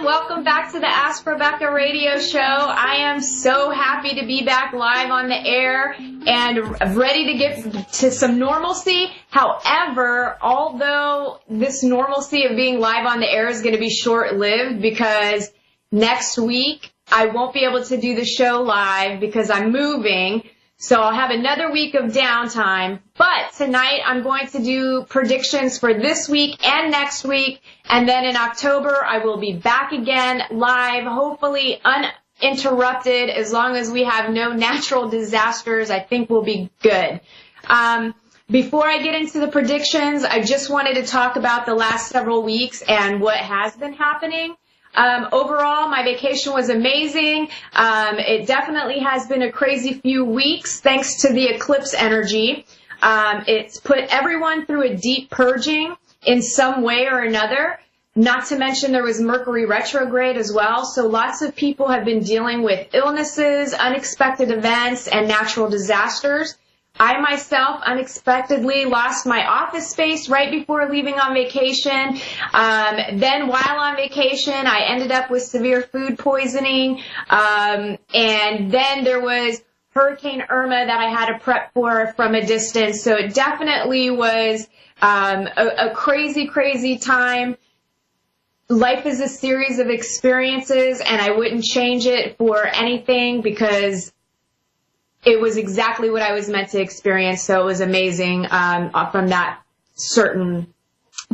welcome back to the Ask Rebecca radio show. I am so happy to be back live on the air and ready to get to some normalcy. However, although this normalcy of being live on the air is going to be short-lived because next week I won't be able to do the show live because I'm moving. So I'll have another week of downtime, but tonight I'm going to do predictions for this week and next week, and then in October I will be back again live, hopefully uninterrupted. As long as we have no natural disasters, I think we'll be good. Before I get into the predictions, I just wanted to talk about the last several weeks and what has been happening. Overall, my vacation was amazing. It definitely has been a crazy few weeks thanks to the eclipse energy. It's put everyone through a deep purging in some way or another. Not to mention there was Mercury retrograde as well. So lots of people have been dealing with illnesses, unexpected events, and natural disasters. I myself unexpectedly lost my office space right before leaving on vacation. Then while on vacation, I ended up with severe food poisoning. And then there was Hurricane Irma that I had to prep for from a distance. So it definitely was a crazy, crazy time. Life is a series of experiences, and I wouldn't change it for anything because it was exactly what I was meant to experience, so it was amazing from that certain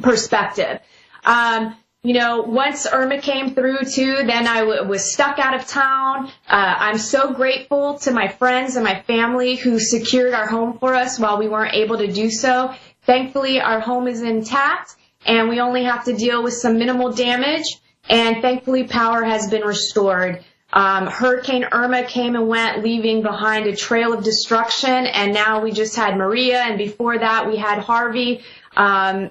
perspective. Once Irma came through, too, then I was stuck out of town. I'm so grateful to my friends and my family who secured our home for us while we weren't able to do so. Thankfully, our home is intact, and we only have to deal with some minimal damage, and thankfully power has been restored. Hurricane Irma came and went, leaving behind a trail of destruction, and now we just had Maria, and before that we had Harvey.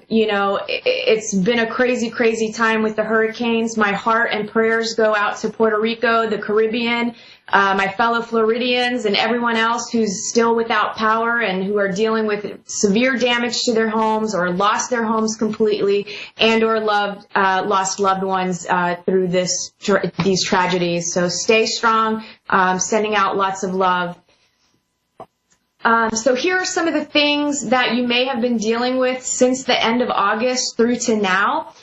It's been a crazy, crazy time with the hurricanes. My heart and prayers go out to Puerto Rico, the Caribbean, my fellow Floridians, and everyone else who's still without power and who are dealing with severe damage to their homes or lost their homes completely and or lost loved ones through these tragedies. So stay strong, sending out lots of love. So here are some of the things that you may have been dealing with since the end of August through to now.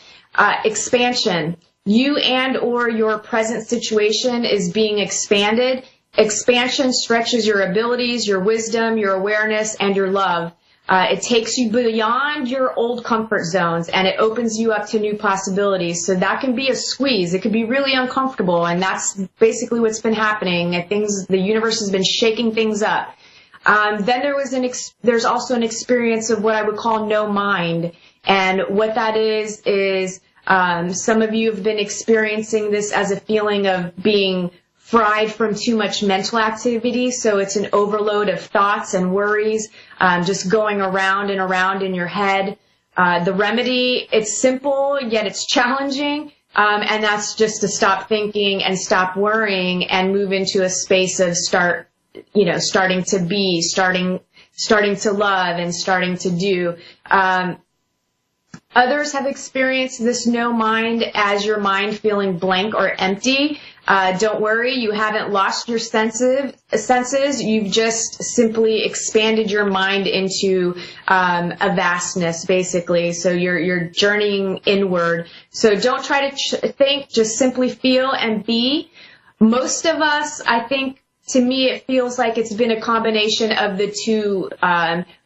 Expansion. You and or your present situation is being expanded. Expansion stretches your abilities, your wisdom, your awareness, and your love. It takes you beyond your old comfort zones, and it opens you up to new possibilities. So that can be a squeeze. It could be really uncomfortable, and that's basically what's been happening. The universe has been shaking things up. Then there's also an experience of what I would call no mind. And what that is some of you have been experiencing this as a feeling of being fried from too much mental activity. So it's an overload of thoughts and worries, just going around and around in your head. The remedy, it's simple, yet it's challenging. And that's just to stop thinking and stop worrying and move into a space of starting to be, starting to love and starting to do. Others have experienced this no mind as your mind feeling blank or empty. Don't worry, you haven't lost your senses. You've just simply expanded your mind into a vastness, basically. So you're journeying inward. So don't try to think, just simply feel and be. Most of us, I think, to me, it feels like it's been a combination of the two,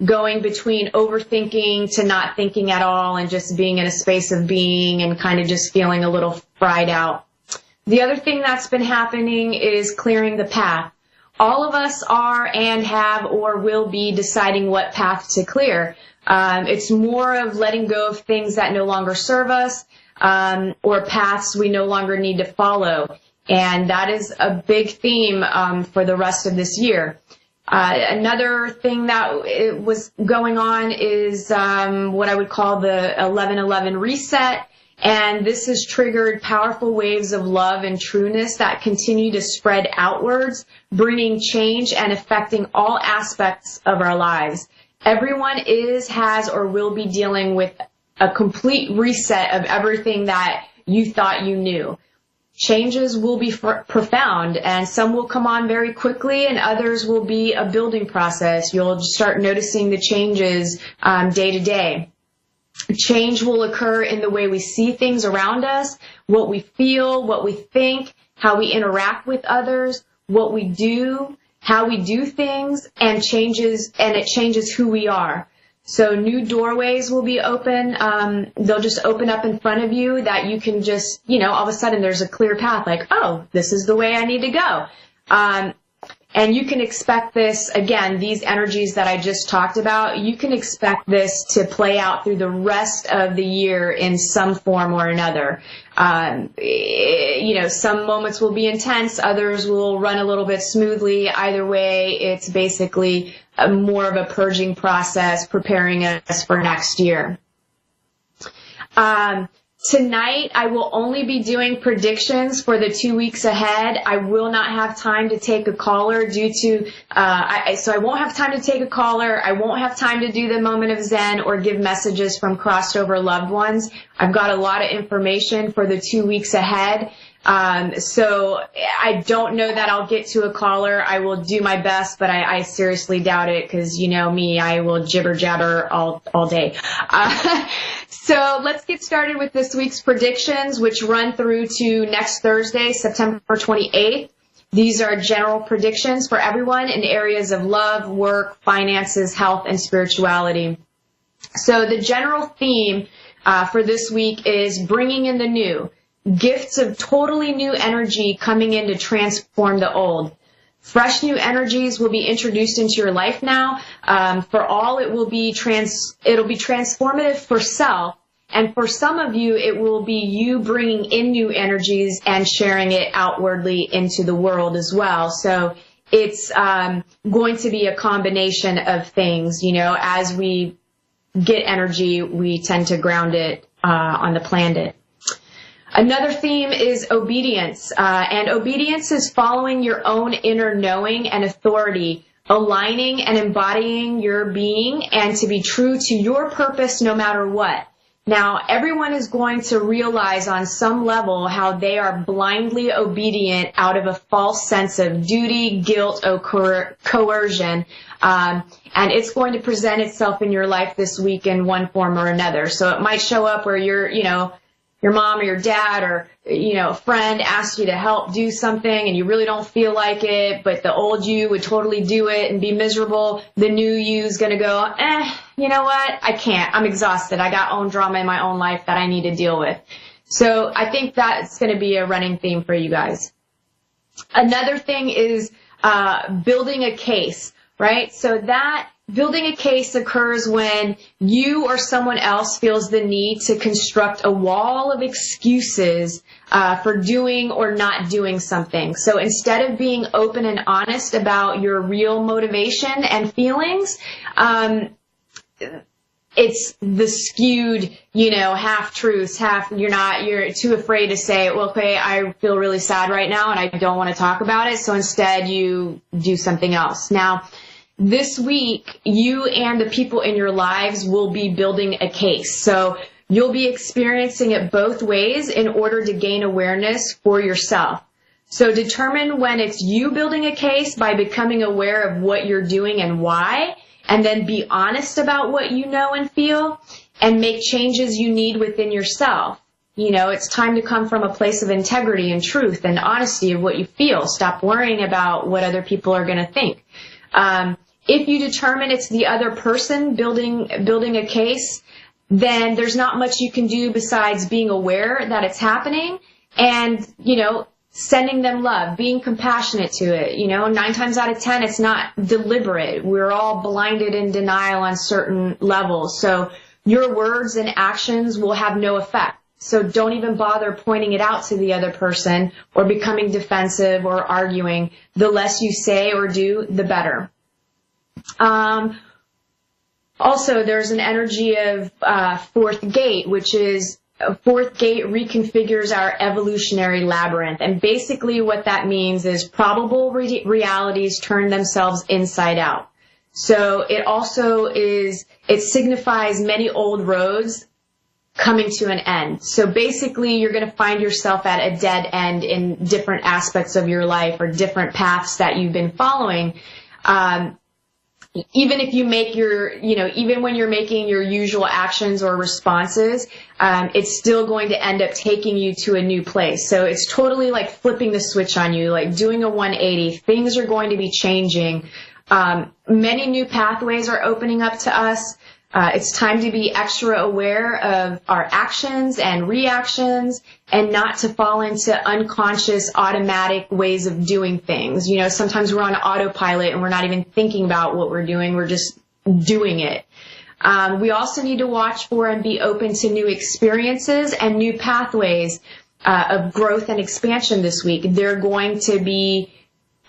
going between overthinking to not thinking at all and just being in a space of being and kind of just feeling a little fried out. The other thing that's been happening is clearing the path. All of us are and have or will be deciding what path to clear. It's more of letting go of things that no longer serve us, or paths we no longer need to follow. And that is a big theme for the rest of this year. Another thing that was going on is what I would call the 11/11 reset. And this has triggered powerful waves of love and trueness that continue to spread outwards, bringing change and affecting all aspects of our lives. Everyone has, or will be dealing with a complete reset of everything that you thought you knew. changes will be profound, and some will come on very quickly, and others will be a building process. You'll start noticing the changes day to day. Change will occur in the way we see things around us, what we feel, what we think, how we interact with others, what we do, how we do things, and it changes who we are. So new doorways will be open. They'll just open up in front of you that you can just, all of a sudden there's a clear path, like, oh, this is the way I need to go. And you can expect this, again, these energies that I just talked about, you can expect this to play out through the rest of the year in some form or another. Some moments will be intense, others will run a little bit smoothly. Either way, it's basically more of a purging process, preparing us for next year. Tonight, I will only be doing predictions for the 2 weeks ahead. I will not have time to take a caller due to, so I won't have time to take a caller. I won't have time to do the moment of Zen or give messages from crossed over loved ones. I've got a lot of information for the 2 weeks ahead. So I don't know that I'll get to a caller. I will do my best, but I seriously doubt it because you know me, I will jibber jabber all day. So let's get started with this week's predictions, which run through to next Thursday, September 28th. These are general predictions for everyone in areas of love, work, finances, health, and spirituality. So the general theme for this week is bringing in the new. Gifts of totally new energy coming in to transform the old. Fresh new energies will be introduced into your life now. For all, it'll be transformative for self, and for some of you, it will be you bringing in new energies and sharing it outwardly into the world as well. So it's going to be a combination of things. As we get energy, we tend to ground it on the planet. Another theme is obedience, and obedience is following your own inner knowing and authority, aligning and embodying your being, and to be true to your purpose no matter what. Now, everyone is going to realize on some level how they are blindly obedient out of a false sense of duty, guilt, or coercion, and it's going to present itself in your life this week in one form or another. So it might show up where your mom or your dad or, a friend asks you to help do something and you really don't feel like it, but the old you would totally do it and be miserable. The new you is going to go, you know what? I can't. I'm exhausted. I got own drama in my own life that I need to deal with. So I think that's going to be a running theme for you guys. Another thing is building a case, right? So that building a case occurs when you or someone else feels the need to construct a wall of excuses for doing or not doing something. So instead of being open and honest about your real motivation and feelings, it's the skewed, half-truths, you're too afraid to say, well, okay, I feel really sad right now and I don't want to talk about it. So instead you do something else. Now, this week, you and the people in your lives will be building a case. So you'll be experiencing it both ways in order to gain awareness for yourself. So determine when it's you building a case by becoming aware of what you're doing and why, and then be honest about what you know and feel, and make changes you need within yourself. It's time to come from a place of integrity and truth and honesty of what you feel. Stop worrying about what other people are going to think. If you determine it's the other person building a case, then there's not much you can do besides being aware that it's happening and, sending them love, being compassionate to it. 9 times out of 10, it's not deliberate. We're all blinded in denial on certain levels. So your words and actions will have no effect. So don't even bother pointing it out to the other person or becoming defensive or arguing. The less you say or do, the better. Also, there's an energy of fourth gate, which is fourth gate reconfigures our evolutionary labyrinth. And basically what that means is probable realities turn themselves inside out. So it also it signifies many old roads coming to an end. So basically, you're going to find yourself at a dead end in different aspects of your life or different paths that you've been following. Even if you make even when you're making your usual actions or responses, it's still going to end up taking you to a new place. So it's totally like flipping the switch on you, like doing a 180. Things are going to be changing. Many new pathways are opening up to us. It's time to be extra aware of our actions and reactions and not to fall into unconscious, automatic ways of doing things. You know, sometimes we're on autopilot and we're not even thinking about what we're doing. We're just doing it. We also need to watch for and be open to new experiences and new pathways of growth and expansion this week. There are going to be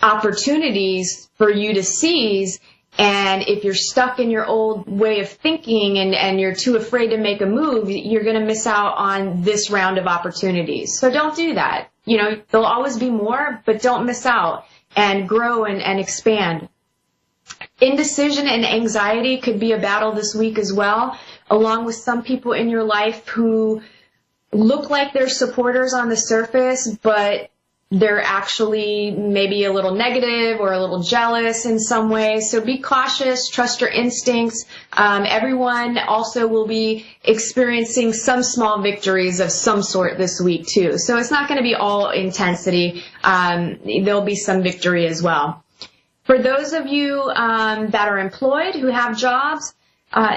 opportunities for you to seize. And if you're stuck in your old way of thinking and you're too afraid to make a move, you're going to miss out on this round of opportunities. So don't do that. You know, there'll always be more, but don't miss out and grow and expand. Indecision and anxiety could be a battle this week as well, along with some people in your life who look like they're supporters on the surface, but they're actually maybe a little negative or a little jealous in some way. So be cautious, trust your instincts. Everyone also will be experiencing some small victories of some sort this week too. So it's not going to be all intensity. There'll be some victory as well. For those of you that are employed, who have jobs,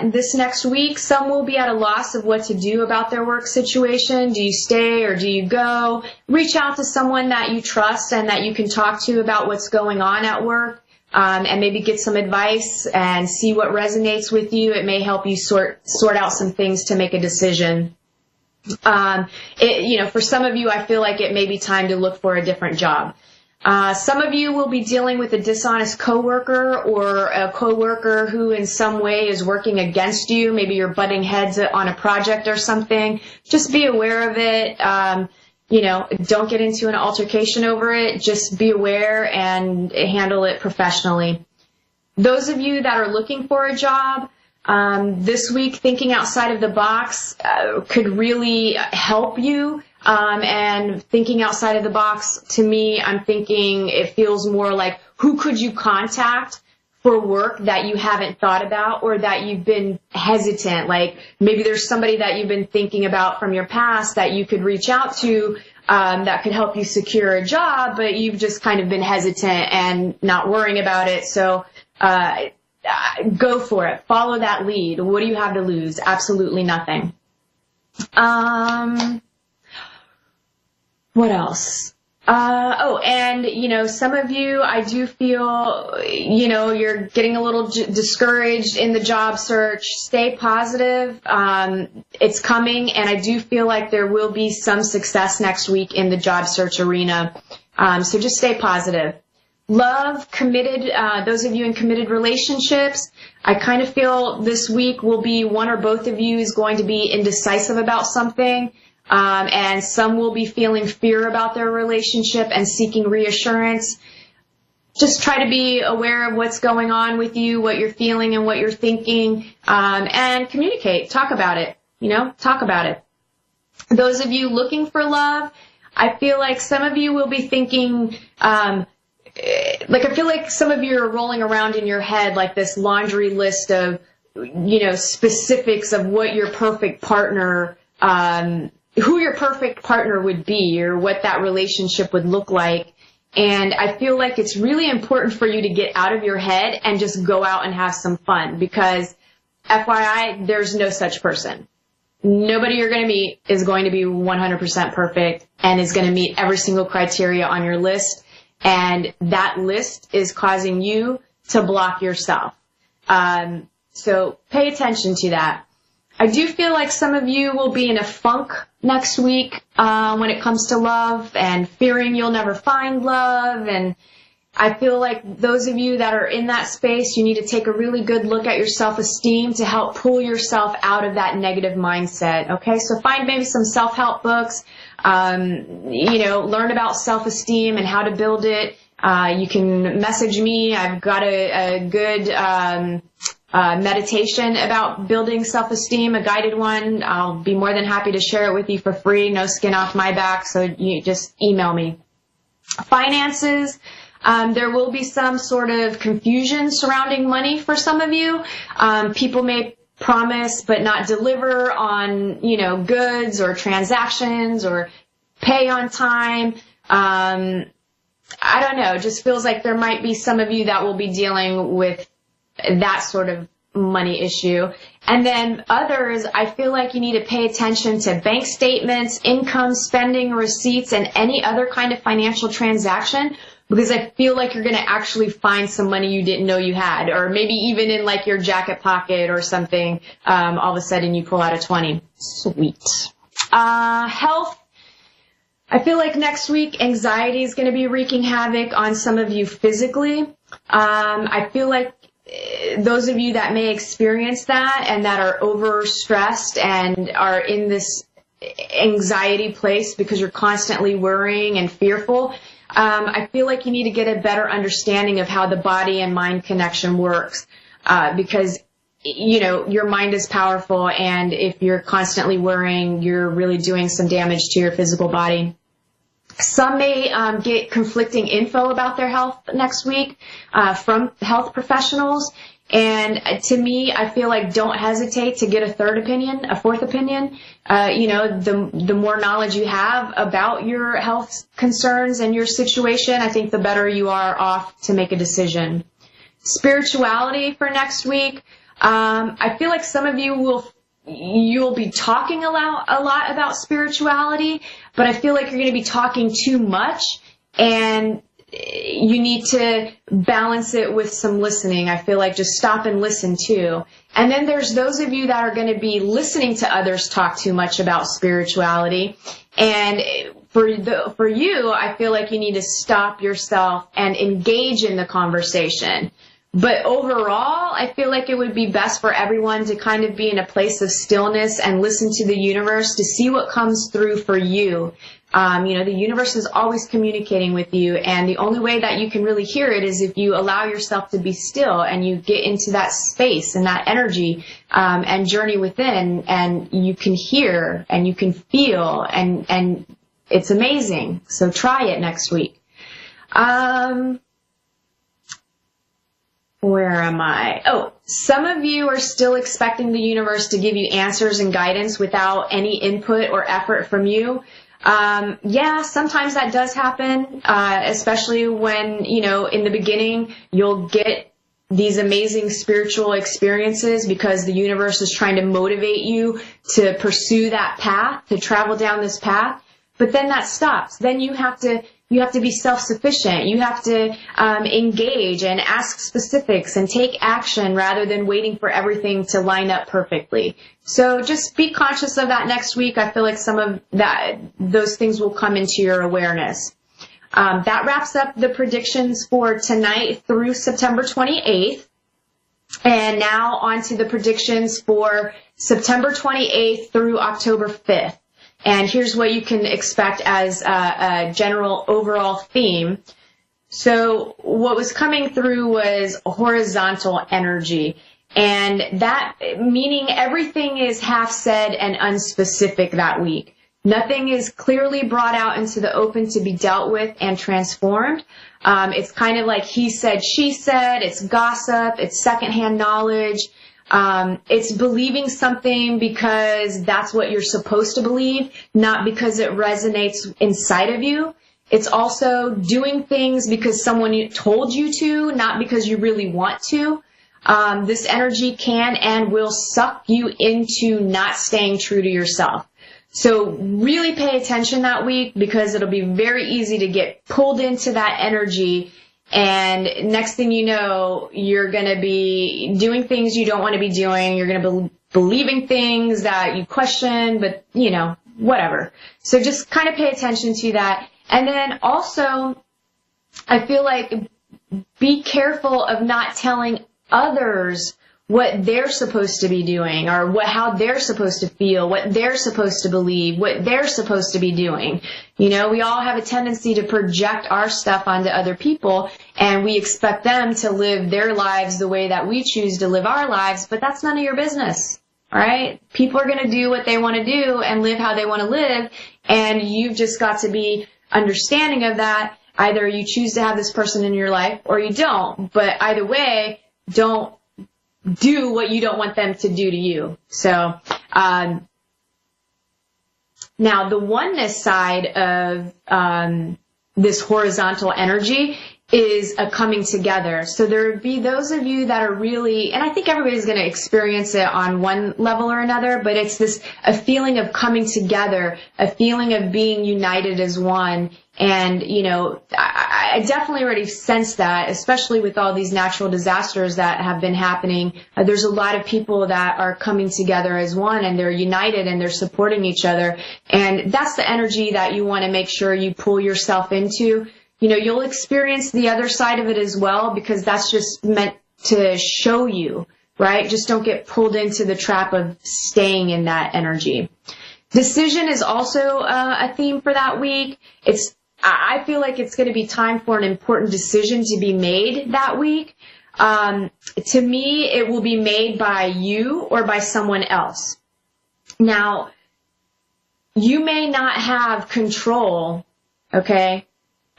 this next week, some will be at a loss of what to do about their work situation. Do you stay or do you go? Reach out to someone that you trust and that you can talk to about what's going on at work, and maybe get some advice and see what resonates with you. It may help you sort out some things to make a decision. For some of you, I feel like it may be time to look for a different job. Some of you will be dealing with a dishonest coworker or a coworker who in some way is working against you. Maybe you're butting heads on a project or something. Just be aware of it. Don't get into an altercation over it. Just be aware and handle it professionally. Those of you that are looking for a job, this week thinking outside of the box could really help you. And thinking outside of the box, to me, I'm thinking it feels more like who could you contact for work that you haven't thought about or that you've been hesitant. Like maybe there's somebody that you've been thinking about from your past that you could reach out to that could help you secure a job, but you've just kind of been hesitant and not worrying about it. So go for it. Follow that lead. What do you have to lose? Absolutely nothing. What else? Some of you, I do feel, you're getting a little discouraged in the job search. Stay positive. It's coming, and I do feel like there will be some success next week in the job search arena. So just stay positive. Love, committed, those of you in committed relationships, I kind of feel this week will be one or both of you is going to be indecisive about something. And some will be feeling fear about their relationship and seeking reassurance. Just try to be aware of what's going on with you, what you're feeling and what you're thinking, and communicate. Talk about it. Talk about it. Those of you looking for love, I feel like some of you will be thinking, I feel like some of you are rolling around in your head like this laundry list of, specifics of what your perfect partner, who your perfect partner would be or what that relationship would look like. And I feel like it's really important for you to get out of your head and just go out and have some fun because, FYI, there's no such person. Nobody you're going to meet is going to be 100% perfect and is going to meet every single criteria on your list. And that list is causing you to block yourself. So pay attention to that. I do feel like some of you will be in a funk next week when it comes to love and fearing you'll never find love. And I feel like those of you that are in that space, you need to take a really good look at your self-esteem to help pull yourself out of that negative mindset. Okay, so find maybe some self-help books, learn about self-esteem and how to build it. You can message me. I've got a good meditation about building self-esteem, a guided one. I'll be more than happy to share it with you for free, no skin off my back, so you just email me. Finances, there will be some sort of confusion surrounding money for some of you. People may promise but not deliver on, goods or transactions or pay on time. I don't know, it just feels like there might be some of you that will be dealing with that sort of money issue. And then others, I feel like you need to pay attention to bank statements, income, spending, receipts, and any other kind of financial transaction, because I feel like you're going to actually find some money you didn't know you had, or maybe even in like your jacket pocket or something. All of a sudden you pull out a 20. Sweet. Health. I feel like next week anxiety is going to be wreaking havoc on some of you physically. I feel like those of you that may experience that and that are overstressed and are in this anxiety place because you're constantly worrying and fearful, I feel like you need to get a better understanding of how the body and mind connection works, because your mind is powerful, and if you're constantly worrying, you're really doing some damage to your physical body. Some may get conflicting info about their health next week from health professionals. And to me, I feel like don't hesitate to get a fourth opinion. The more knowledge you have about your health concerns and your situation, I think the better you are off to make a decision. Spirituality for next week. I feel like some of you you'll be talking a lot about spirituality, but I feel like you're going to be talking too much, and you need to balance it with some listening. I feel like just stop and listen too. And then there's those of you that are going to be listening to others talk too much about spirituality. And for you, I feel like you need to stop yourself and engage in the conversation. But overall, I feel like it would be best for everyone to kind of be in a place of stillness and listen to the universe to see what comes through for you. The universe is always communicating with you, and the only way that you can really hear it is if you allow yourself to be still and you get into that space and that energy, and journey within, and you can hear and you can feel, and it's amazing. So try it next week. Where am I? Oh, some of you are still expecting the universe to give you answers and guidance without any input or effort from you. Yeah, sometimes that does happen, especially when, in the beginning, you'll get these amazing spiritual experiences because the universe is trying to motivate you to pursue that path, to travel down this path. But then that stops. Then you have to be self-sufficient. You have to engage and ask specifics and take action rather than waiting for everything to line up perfectly. So just be conscious of that next week. I feel like some of those things will come into your awareness. That wraps up the predictions for tonight through September 28th. And now on to the predictions for September 28th through October 5th. And here's what you can expect as a general overall theme. So what was coming through was horizontal energy. And that meaning everything is half said and unspecific that week. Nothing is clearly brought out into the open to be dealt with and transformed. It's kind of like he said, she said. It's gossip. It's secondhand knowledge. It's believing something because that's what you're supposed to believe, not because it resonates inside of you. It's also doing things because someone told you to, not because you really want to. This energy can and will suck you into not staying true to yourself. So really pay attention that week, because it'll be very easy to get pulled into that energy. And next thing you know, you're going to be doing things you don't want to be doing. You're going to be believing things that you question, but, whatever. So just kind of pay attention to that. And then also, I feel like be careful of not telling others what they're supposed to be doing, or how they're supposed to feel, what they're supposed to believe, what they're supposed to be doing. We all have a tendency to project our stuff onto other people, and we expect them to live their lives the way that we choose to live our lives, but that's none of your business. All right? People are going to do what they want to do and live how they want to live, and you've just got to be understanding of that. Either you choose to have this person in your life or you don't, but either way, don't do what you don't want them to do to you. So, now the oneness side of this horizontal energy is a coming together. So there would be those of you that are really, and I think everybody's going to experience it on one level or another, but it's a feeling of coming together, a feeling of being united as one. And, I definitely already sense that, especially with all these natural disasters that have been happening. There's a lot of people that are coming together as one, and they're united and they're supporting each other. And that's the energy that you want to make sure you pull yourself into. You'll experience the other side of it as well, because that's just meant to show you, right? Just don't get pulled into the trap of staying in that energy. Decision is also a theme for that week. I feel like it's going to be time for an important decision to be made that week. To me, it will be made by you or by someone else. Now, you may not have control, okay,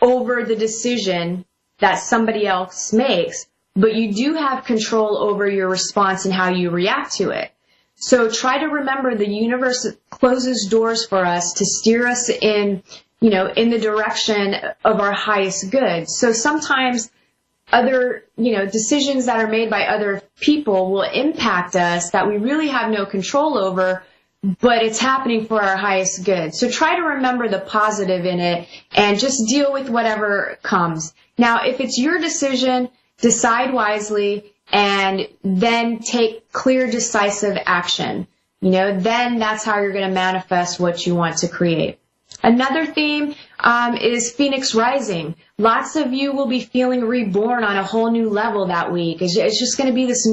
over the decision that somebody else makes, but you do have control over your response and how you react to it. So try to remember the universe closes doors for us to steer us in the direction of our highest good. So sometimes other, decisions that are made by other people will impact us that we really have no control over, but it's happening for our highest good. So try to remember the positive in it and just deal with whatever comes. Now, if it's your decision, decide wisely and then take clear, decisive action. Then that's how you're going to manifest what you want to create. Another theme is Phoenix Rising. Lots of you will be feeling reborn on a whole new level that week. It's just going to be this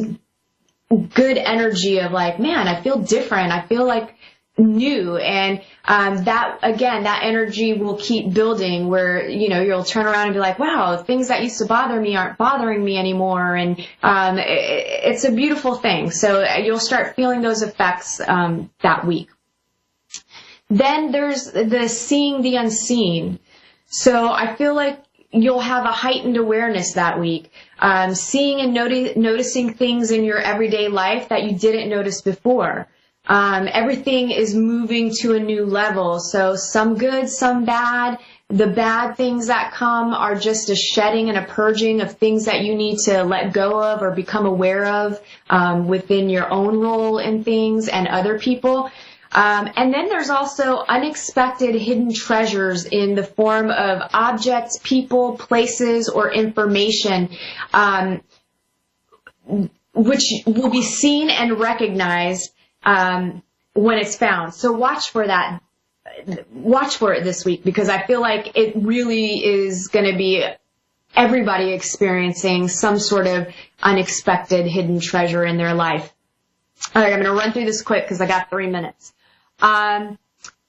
good energy of like, man, I feel different. I feel like new. And that energy will keep building where, you'll turn around and be like, wow, things that used to bother me aren't bothering me anymore. And it's a beautiful thing. So you'll start feeling those effects that week. Then there's the seeing the unseen. So I feel like you'll have a heightened awareness that week, seeing and noticing things in your everyday life that you didn't notice before. Everything is moving to a new level. So some good, some bad. The bad things that come are just a shedding and a purging of things that you need to let go of or become aware of within your own role in things and other people. And then there's also unexpected hidden treasures in the form of objects, people, places, or information, which will be seen and recognized when it's found. So watch for that. Watch for it this week, because I feel like it really is going to be everybody experiencing some sort of unexpected hidden treasure in their life. All right, I'm going to run through this quick because I got 3 minutes.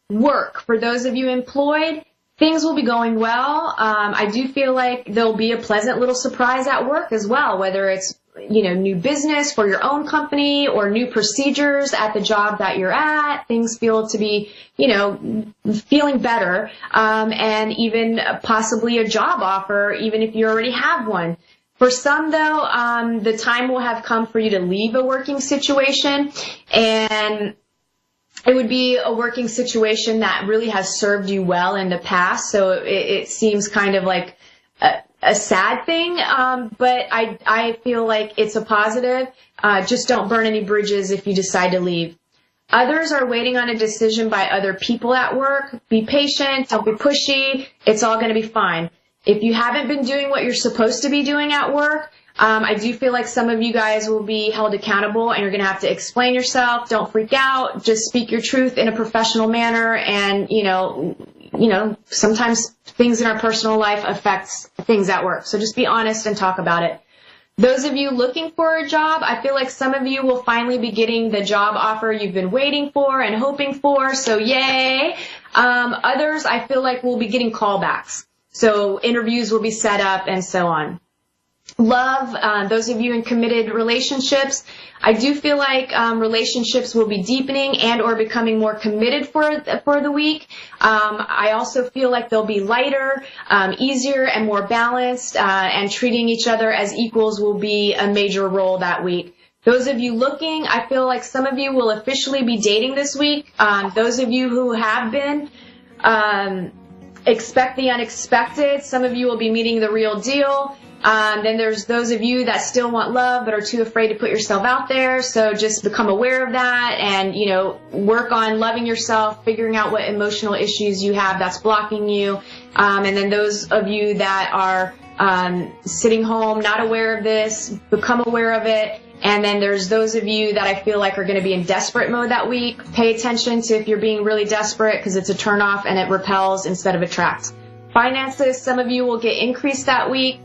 Work. For those of you employed, things will be going well. I do feel like there'll be a pleasant little surprise at work as well, whether it's, new business for your own company or new procedures at the job that you're at. Things feel to be, feeling better, and even possibly a job offer, even if you already have one. For some, though, the time will have come for you to leave a working situation, and it would be a working situation that really has served you well in the past, so it seems kind of like a sad thing, but I feel like it's a positive. Just don't burn any bridges if you decide to leave. Others are waiting on a decision by other people at work. Be patient, don't be pushy, it's all going to be fine. If you haven't been doing what you're supposed to be doing at work, I do feel like some of you guys will be held accountable and you're going to have to explain yourself. Don't freak out. Just speak your truth in a professional manner. And, sometimes things in our personal life affects things at work. So just be honest and talk about it. Those of you looking for a job, I feel like some of you will finally be getting the job offer you've been waiting for and hoping for, so yay. Others, I feel like will be getting callbacks. So interviews will be set up and so on. Love, those of you in committed relationships, I do feel like relationships will be deepening and or becoming more committed for the week. I also feel like they'll be lighter, easier, and more balanced, and treating each other as equals will be a major role that week. Those of you looking, I feel like some of you will officially be dating this week. Those of you who have been, expect the unexpected. Some of you will be meeting the real deal. Then there's those of you that still want love but are too afraid to put yourself out there. So just become aware of that and, work on loving yourself, figuring out what emotional issues you have that's blocking you. And then those of you that are sitting home, not aware of this, become aware of it. And then there's those of you that I feel like are going to be in desperate mode that week. Pay attention to if you're being really desperate because it's a turnoff and it repels instead of attracts. Finances, some of you will get increased that week.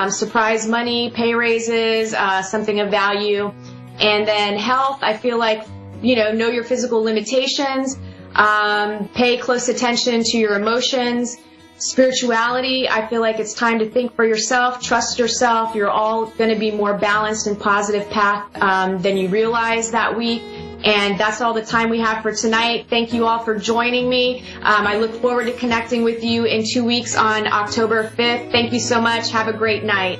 Surprise money, pay raises, something of value. And then health, I feel like, know your physical limitations, pay close attention to your emotions. Spirituality, I feel like it's time to think for yourself, trust yourself. You're all going to be more balanced and positive path than you realize that week. And that's all the time we have for tonight. Thank you all for joining me. I look forward to connecting with you in 2 weeks on October 5th. Thank you so much. Have a great night.